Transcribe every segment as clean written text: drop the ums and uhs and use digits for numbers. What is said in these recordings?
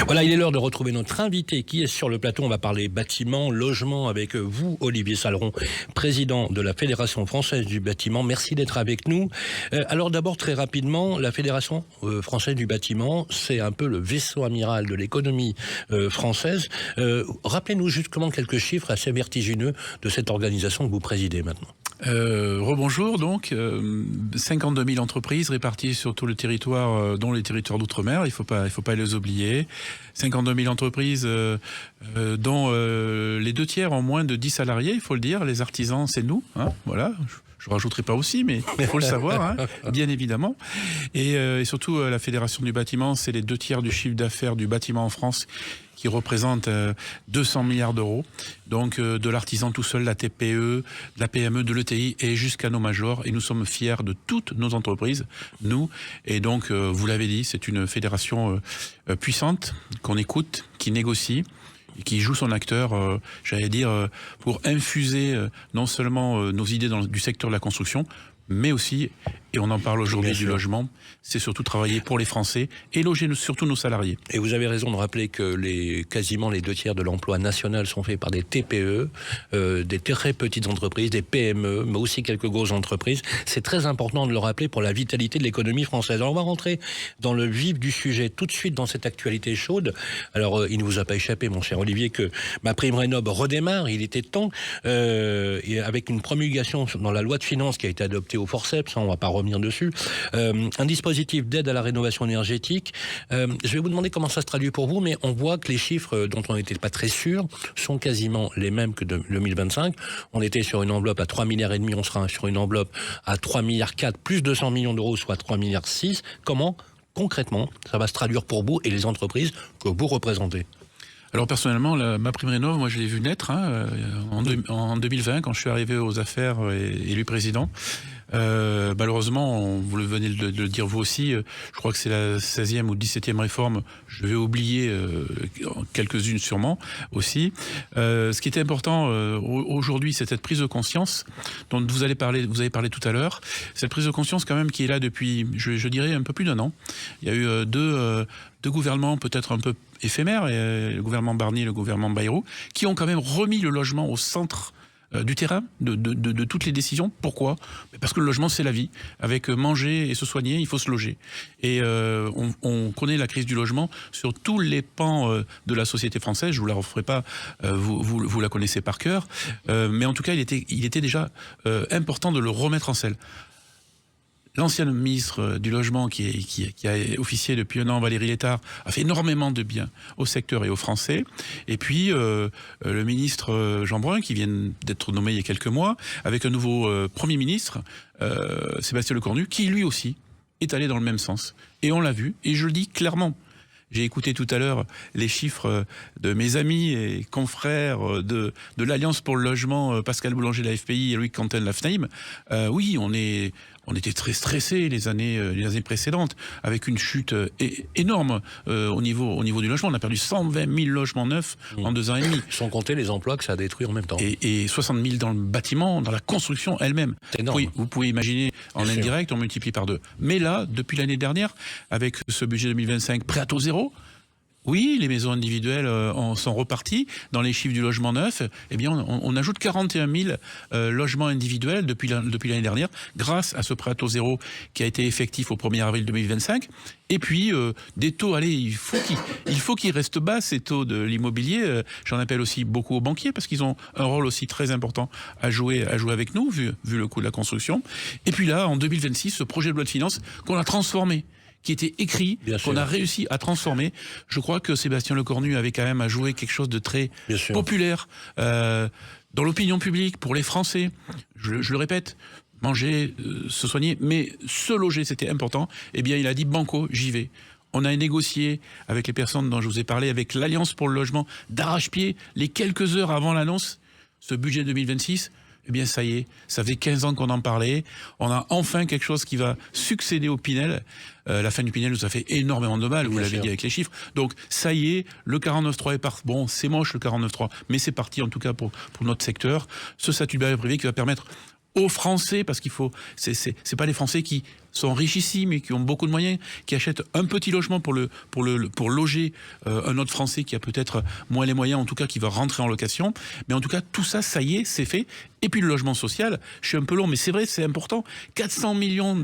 Voilà, il est l'heure de retrouver notre invité qui est sur le plateau. On va parler bâtiment, logement avec vous, Olivier Saleron, président de la Fédération française du bâtiment. Merci d'être avec nous. Alors d'abord, très rapidement, la Fédération française du bâtiment, c'est un peu le vaisseau amiral de l'économie française. Rappelez-nous justement quelques chiffres assez vertigineux de cette organisation que vous présidez maintenant. Rebonjour, donc 52 000 entreprises réparties sur tout le territoire, dont les territoires d'outre-mer, il faut pas les oublier. 52 000 entreprises dont les 2 tiers ont moins de 10 salariés, il faut le dire. Les artisans, c'est nous, hein, voilà. Je ne rajouterai pas aussi, mais il faut le savoir, hein, bien évidemment. Et surtout, la Fédération du bâtiment, c'est les 2 tiers du chiffre d'affaires du bâtiment en France qui représente 200 milliards d'euros. Donc de l'artisan tout seul, la TPE, de la PME, de l'ETI et jusqu'à nos majors. Et nous sommes fiers de toutes nos entreprises, nous. Et donc, vous l'avez dit, c'est une fédération puissante, qu'on écoute, qui négocie, et qui joue son acteur, j'allais dire, pour infuser non seulement nos idées du secteur de la construction, mais aussi, et on en parle aujourd'hui du logement, c'est surtout travailler pour les Français et loger surtout nos salariés. Et vous avez raison de rappeler que quasiment les 2 tiers de l'emploi national sont faits par des TPE, des très petites entreprises, des PME, mais aussi quelques grosses entreprises. C'est très important de le rappeler pour la vitalité de l'économie française. Alors on va rentrer dans le vif du sujet tout de suite dans cette actualité chaude. Alors il ne vous a pas échappé, mon cher Olivier, que MaPrimeRénov' redémarre. Il était temps, et avec une promulgation dans la loi de finances qui a été adoptée au forceps, on ne va pas revenir dessus, un dispositif d'aide à la rénovation énergétique. Je vais vous demander comment ça se traduit pour vous, mais on voit que les chiffres dont on n'était pas très sûr sont quasiment les mêmes que de 2025. On était sur une enveloppe à 3,5 milliards, on sera sur une enveloppe à 3,4 milliards, plus 200 millions d'euros, soit 3,6 milliards. Comment, concrètement, ça va se traduire pour vous et les entreprises que vous représentez ? Alors personnellement, MaPrimeRénov', moi je l'ai vu naître en 2020 quand je suis arrivé aux affaires et élu président. Malheureusement, vous venez de le dire vous aussi, je crois que c'est la 16e ou 17e réforme, je vais oublier quelques-unes sûrement aussi. Ce qui était important aujourd'hui, c'est cette prise de conscience dont vous avez parlé tout à l'heure. Cette prise de conscience quand même qui est là depuis, je dirais, un peu plus d'1 an. Il y a eu deux gouvernements peut-être un peu éphémères, le gouvernement Barnier et le gouvernement Bayrou, qui ont quand même remis le logement au centre du terrain, de toutes les décisions. Pourquoi ? Parce que le logement, c'est la vie. Avec manger et se soigner, il faut se loger. Et on connaît la crise du logement sur tous les pans de la société française. Je ne vous la referai pas, vous la connaissez par cœur. Mais en tout cas, il était déjà important de le remettre en selle. L'ancienne ministre du Logement qui a officié depuis 1 an, Valérie Létard, a fait énormément de bien au secteur et aux Français. Et puis, le ministre Jean Brun, qui vient d'être nommé il y a quelques mois, avec un nouveau Premier ministre, Sébastien Lecornu, qui lui aussi est allé dans le même sens. Et on l'a vu, et je le dis clairement. J'ai écouté tout à l'heure les chiffres de mes amis et confrères de l'Alliance pour le logement, Pascal Boulanger de la FPI et Louis Quentin de la FNAIM. Oui, on était très stressés les années précédentes, avec une chute énorme au niveau du logement. On a perdu 120 000 logements neufs en 2 ans et demi. Sans compter les emplois que ça a détruit en même temps. Et 60 000 dans le bâtiment, dans la construction elle-même. C'est énorme. Oui, vous pouvez imaginer, en indirect, on multiplie par 2. Mais là, depuis l'année dernière, avec ce budget 2025 prêt à taux zéro, oui, les maisons individuelles sont reparties. Dans les chiffres du logement neuf, eh bien, on ajoute 41 000 logements individuels depuis l'année dernière, grâce à ce prêt à taux zéro qui a été effectif au 1er avril 2025. Et puis, des taux, allez, il faut qu'ils restent bas, ces taux de l'immobilier. J'en appelle aussi beaucoup aux banquiers, parce qu'ils ont un rôle aussi très important à jouer avec nous, vu le coût de la construction. Et puis là, en 2026, ce projet de loi de finances qu'on a transformé, qui était écrit, qu'on a réussi à transformer. Je crois que Sébastien Lecornu avait quand même à jouer quelque chose de très populaire dans l'opinion publique, pour les Français. Je le répète, manger, se soigner, mais se loger, c'était important. Eh bien, il a dit banco, j'y vais. On a négocié avec les personnes dont je vous ai parlé, avec l'Alliance pour le logement, d'arrache-pied, les quelques heures avant l'annonce, ce budget 2026. Eh bien, ça y est, ça fait 15 ans qu'on en parlait. On a enfin quelque chose qui va succéder au Pinel. La fin du Pinel nous a fait énormément de mal, vous l'avez dit avec les chiffres. Donc, ça y est, le 49.3 est parti. Bon, c'est moche le 49.3, mais c'est parti en tout cas pour notre secteur. Ce statut de bailleur privé qui va permettre aux Français, parce qu'il faut, c'est pas les Français qui sont richissimes et qui ont beaucoup de moyens, qui achètent un petit logement pour loger un autre Français qui a peut-être moins les moyens, en tout cas qui va rentrer en location. Mais en tout cas, tout ça, ça y est, c'est fait. Et puis le logement social, je suis un peu long, mais c'est vrai, c'est important. 400 millions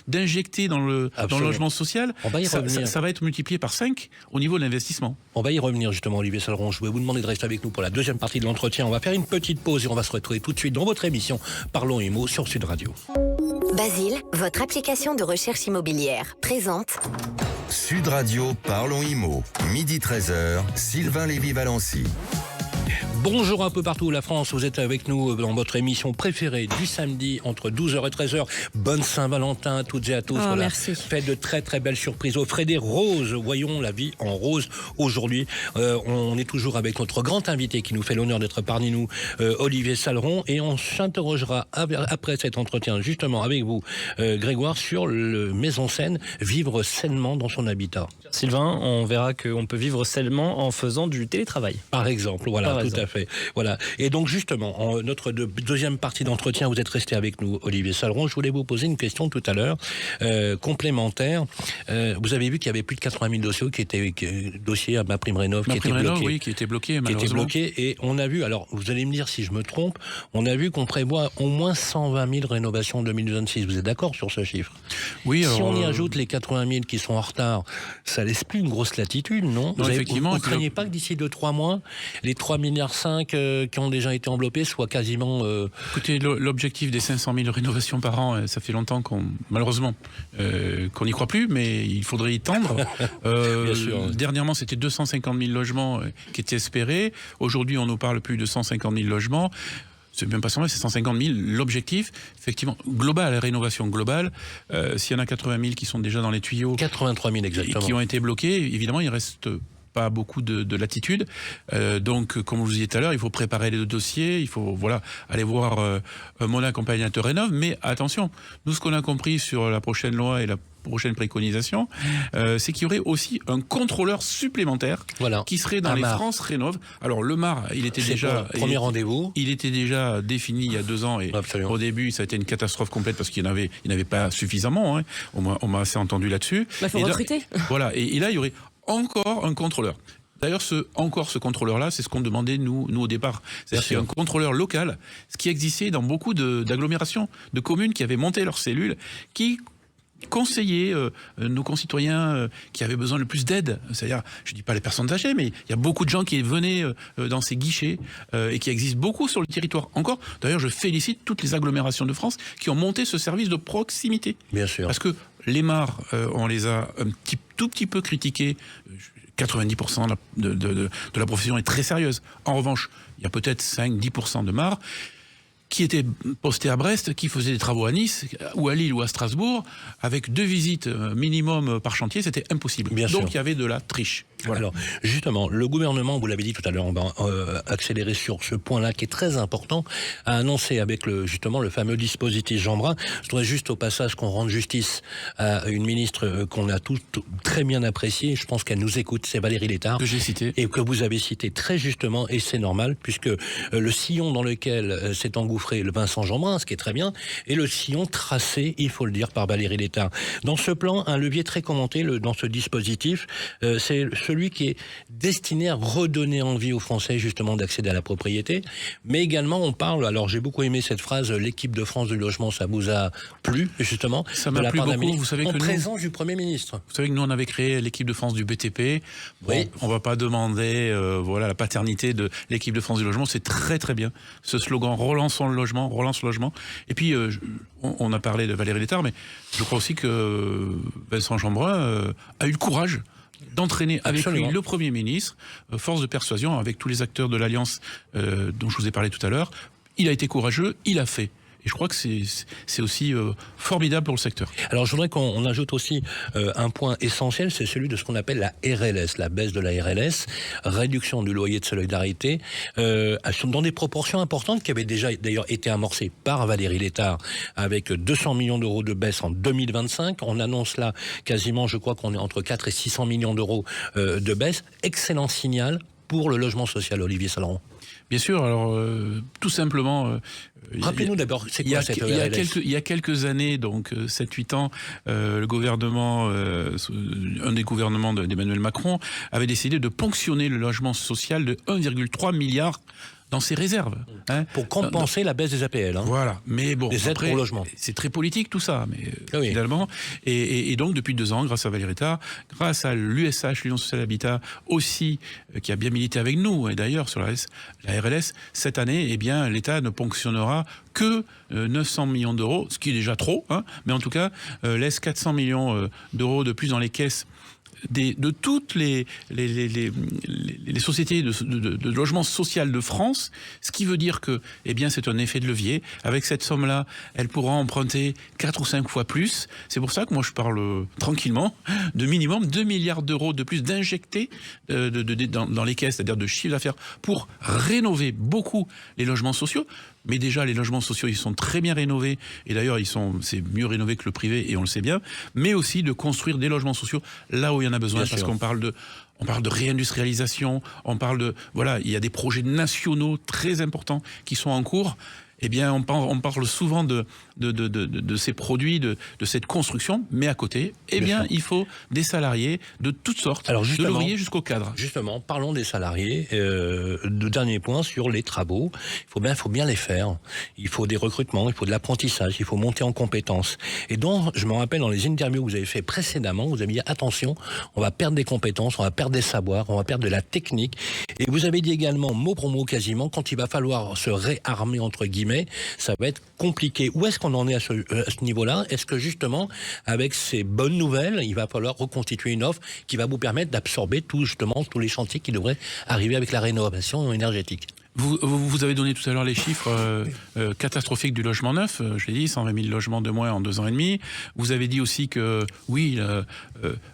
d'injectés dans le logement social, ça va être multiplié par 5 au niveau de l'investissement. On va y revenir justement, Olivier Saleron. Je vais vous demander de rester avec nous pour la deuxième partie de l'entretien. On va faire une petite pause et on va se retrouver tout de suite dans votre émission Parlons Immo sur Sud Radio. Basile, votre application de recherche immobilière, présente Sud Radio Parlons Immo, midi 13h, Sylvain Lévy-Valency. Bonjour un peu partout la France, vous êtes avec nous dans votre émission préférée du samedi entre 12h et 13h. Bonne Saint-Valentin à toutes et à tous. Merci. Faites de très très belles surprises. Offrez des roses, voyons la vie en rose aujourd'hui. On est toujours avec notre grand invité qui nous fait l'honneur d'être parmi nous, Olivier Saleron, et on s'interrogera après cet entretien justement avec vous, Grégoire, sur le mise en scène Vivre sainement dans son habitat. Sylvain, on verra qu'on peut vivre sainement en faisant du télétravail. Par exemple, voilà, tout à fait. Voilà. Et donc justement, en notre deuxième partie d'entretien, vous êtes resté avec nous, Olivier Saleron. Je voulais vous poser une question tout à l'heure, complémentaire. Vous avez vu qu'il y avait plus de 80 000 dossiers à MaPrimeRénov' qui étaient bloqués. Oui, qui étaient bloqués, malheureusement. Et on a vu, alors vous allez me dire si je me trompe, on a vu qu'on prévoit au moins 120 000 rénovations en 2026. Vous êtes d'accord sur ce chiffre? Oui. Si on y ajoute les 80 000 qui sont en retard, ça laisse plus une grosse latitude, non? Effectivement. Vous ne craignez pas que d'ici 2-3 mois, les 3,5 milliards qui ont déjà été enveloppés soient quasiment... Écoutez, l'objectif des 500 000 rénovations par an, ça fait longtemps malheureusement, qu'on n'y croit plus, mais il faudrait y tendre. Bien sûr. Dernièrement, c'était 250 000 logements qui étaient espérés. Aujourd'hui, on nous parle plus de 150 000 logements. C'est même pas 100 000, c'est 150 000. L'objectif, effectivement, global, la rénovation globale, s'il y en a 80 000 qui sont déjà dans les tuyaux... 83 000 exactement. Qui ont été bloqués, évidemment, il reste pas beaucoup de latitude. Donc, comme je vous disais tout à l'heure, il faut préparer les dossiers, il faut aller voir mon accompagnateur Rénov'. Mais attention, nous, ce qu'on a compris sur la prochaine loi et la prochaine préconisation, c'est qu'il y aurait aussi un contrôleur supplémentaire qui serait dans les France Rénov'. Alors le MAR, il était déjà premier rendez-vous. Il était déjà défini il y a 2 ans et au début ça a été une catastrophe complète parce qu'il n'avait pas suffisamment. Hein. On m'a assez entendu là-dessus. Il faut recruter. Voilà, et là il y aurait encore un contrôleur. D'ailleurs, ce contrôleur-là, c'est ce qu'on demandait, nous au départ. C'est-à-dire qu'il y a un contrôleur local, ce qui existait dans beaucoup d'agglomérations, de communes qui avaient monté leurs cellules, qui conseiller nos concitoyens qui avaient besoin le plus d'aide. C'est-à-dire, je ne dis pas les personnes âgées, mais il y a beaucoup de gens qui venaient dans ces guichets et qui existent beaucoup sur le territoire. Encore, d'ailleurs, je félicite toutes les agglomérations de France qui ont monté ce service de proximité. Bien sûr. Parce que les MAR, on les a tout petit peu critiqués. 90% de la profession est très sérieuse. En revanche, il y a peut-être 5-10% de MAR qui étaient postés à Brest, qui faisaient des travaux à Nice, ou à Lille, ou à Strasbourg, avec 2 visites minimum par chantier, c'était impossible. Donc il y avait de la triche. Voilà. Alors, justement, le gouvernement, vous l'avez dit tout à l'heure, on va accélérer sur ce point-là qui est très important, a annoncé avec le fameux dispositif Jeanbrun. Je voudrais juste au passage qu'on rende justice à une ministre qu'on a tous très bien appréciée, je pense qu'elle nous écoute, c'est Valérie Létard. Que j'ai cité. Et que vous avez cité très justement, et c'est normal, puisque le sillon dans lequel s'est engouffré le Vincent Jeanbrun, ce qui est très bien, et le sillon tracé, il faut le dire, par Valérie Létard. Dans ce plan, un levier très commenté dans ce dispositif, c'est celui qui est destiné à redonner envie aux Français justement d'accéder à la propriété, mais également on parle, alors j'ai beaucoup aimé cette phrase, l'équipe de France du logement, ça vous a plu justement? Ça m'a plu beaucoup, vous savez que présence du Premier ministre. Vous savez que nous on avait créé l'équipe de France du BTP, oui. On va pas demander la paternité de l'équipe de France du logement, c'est très très bien, ce slogan, relançons le logement, relance le logement, et puis on a parlé de Valérie Létard, mais je crois aussi que Vincent Jeanbrun a eu le courage d'entraîner avec lui le Premier ministre, force de persuasion avec tous les acteurs de l'Alliance dont je vous ai parlé tout à l'heure. Il a été courageux, il a fait. Et je crois que c'est aussi formidable pour le secteur. Alors je voudrais qu'on ajoute aussi un point essentiel, c'est celui de ce qu'on appelle la RLS, la baisse de la RLS, réduction du loyer de solidarité, dans des proportions importantes qui avaient déjà d'ailleurs été amorcées par Valérie Létard avec 200 millions d'euros de baisse en 2025. On annonce là quasiment, je crois qu'on est entre 4 et 600 millions d'euros de baisse. Excellent signal pour le logement social, Olivier Saleron? Bien sûr, alors tout simplement... Rappelez-nous d'abord, c'est quoi cette ERLS? Il y a quelques années, donc 7-8 ans, le gouvernement, un des gouvernements d'Emmanuel Macron, avait décidé de ponctionner le logement social de 1,3 milliard dans ses réserves. Hein, pour compenser la baisse des APL. Hein. Voilà, mais bon, des aides pour logement. C'est très politique tout ça, mais oui. finalement. Et donc depuis 2 ans, grâce à Valérie Létard, grâce à l'USH, l'Union Sociale Habitat, aussi, qui a bien milité avec nous, et d'ailleurs sur la RLS, cette année, eh bien, l'État ne ponctionnera que 900 millions d'euros, ce qui est déjà trop, hein, mais en tout cas, laisse 400 millions d'euros de plus dans les caisses de toutes les sociétés de logement social de France, ce qui veut dire que, eh bien, c'est un effet de levier. Avec cette somme-là, elle pourra emprunter 4 ou 5 fois plus. C'est pour ça que moi, je parle tranquillement de minimum 2 milliards d'euros de plus d'injectés dans les caisses, c'est-à-dire de chiffre d'affaires, pour rénover beaucoup les logements sociaux. Mais déjà, les logements sociaux, ils sont très bien rénovés. Et d'ailleurs, c'est mieux rénové que le privé, et on le sait bien. Mais aussi de construire des logements sociaux là où il y en a besoin, bien parce sûr. qu'on parle de réindustrialisation, voilà, il y a des projets nationaux très importants qui sont en cours. Eh bien, on parle souvent de ces produits, de cette construction, mais à côté, eh bien, il faut des salariés de toutes sortes, de l'ouvrier jusqu'au cadre. Justement, parlons des salariés. Le dernier point sur les travaux, il faut bien les faire. Il faut des recrutements, il faut de l'apprentissage, il faut monter en compétences. Et donc, je me rappelle dans les interviews que vous avez fait précédemment, vous avez dit attention, on va perdre des compétences, on va perdre des savoirs, on va perdre de la technique. Et vous avez dit également, mot pour mot quasiment, quand il va falloir se réarmer entre guillemets, ça va être compliqué. Où est-ce qu'on en est à ce niveau-là? Est-ce que justement, avec ces bonnes nouvelles, il va falloir reconstituer une offre qui va vous permettre d'absorber tous les chantiers qui devraient arriver avec la rénovation énergétique? Vous avez donné tout à l'heure les chiffres catastrophiques du logement neuf. Je l'ai dit, 120 000 logements de moins en 2 ans et demi. Vous avez dit aussi que, oui,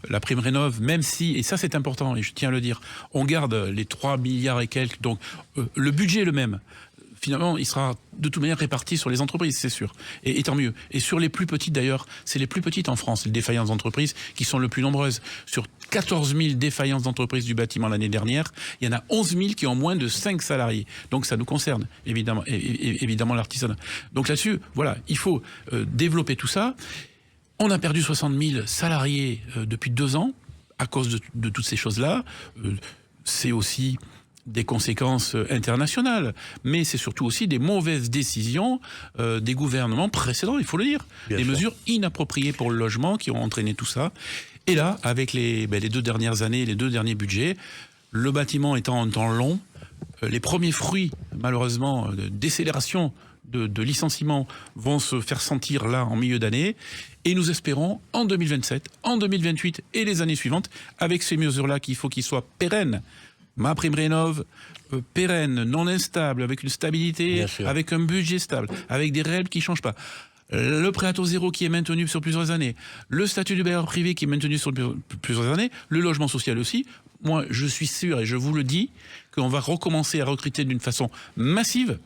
la prime rénov', même si, et ça c'est important, et je tiens à le dire, on garde les 3 milliards et quelques, donc le budget est le même. Finalement, il sera de toute manière réparti sur les entreprises, c'est sûr. Et tant mieux. Et sur les plus petites, d'ailleurs, c'est les plus petites en France, les défaillances d'entreprises, qui sont le plus nombreuses. Sur 14 000 défaillances d'entreprises du bâtiment l'année dernière, il y en a 11 000 qui ont moins de 5 salariés. Donc ça nous concerne, évidemment l'artisanat. Donc là-dessus, voilà, il faut développer tout ça. On a perdu 60 000 salariés depuis 2 ans à cause de toutes ces choses-là. C'est aussi des conséquences internationales, mais c'est surtout aussi des mauvaises décisions des gouvernements précédents, il faut le dire. Des mesures inappropriées pour le logement qui ont entraîné tout ça. Et là, avec les 2 dernières années, les 2 derniers budgets, le bâtiment étant un temps long, les premiers fruits, malheureusement, de décélération de licenciements vont se faire sentir là en milieu d'année. Et nous espérons en 2027, en 2028 et les années suivantes, avec ces mesures-là qu'il faut qu'ils soient pérennes, ma prime rénov', pérenne, non instable, avec une stabilité, avec un budget stable, avec des règles qui ne changent pas. Le prêt à taux zéro qui est maintenu sur plusieurs années, le statut du bailleur privé qui est maintenu sur plusieurs années, le logement social aussi. Moi, je suis sûr et je vous le dis qu'on va recommencer à recruter d'une façon massive.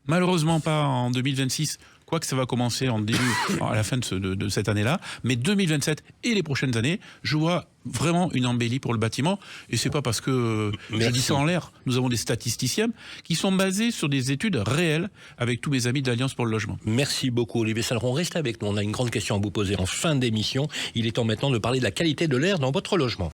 Malheureusement pas en 2026, quoique ça va commencer à la fin de cette année-là, mais 2027 et les prochaines années, je vois vraiment une embellie pour le bâtiment. Et c'est pas parce que je dis ça en l'air. Nous avons des statisticiens qui sont basés sur des études réelles avec tous mes amis de l'Alliance pour le logement. Merci beaucoup Olivier Saleron. Restez avec nous, on a une grande question à vous poser en fin d'émission. Il est temps maintenant de parler de la qualité de l'air dans votre logement.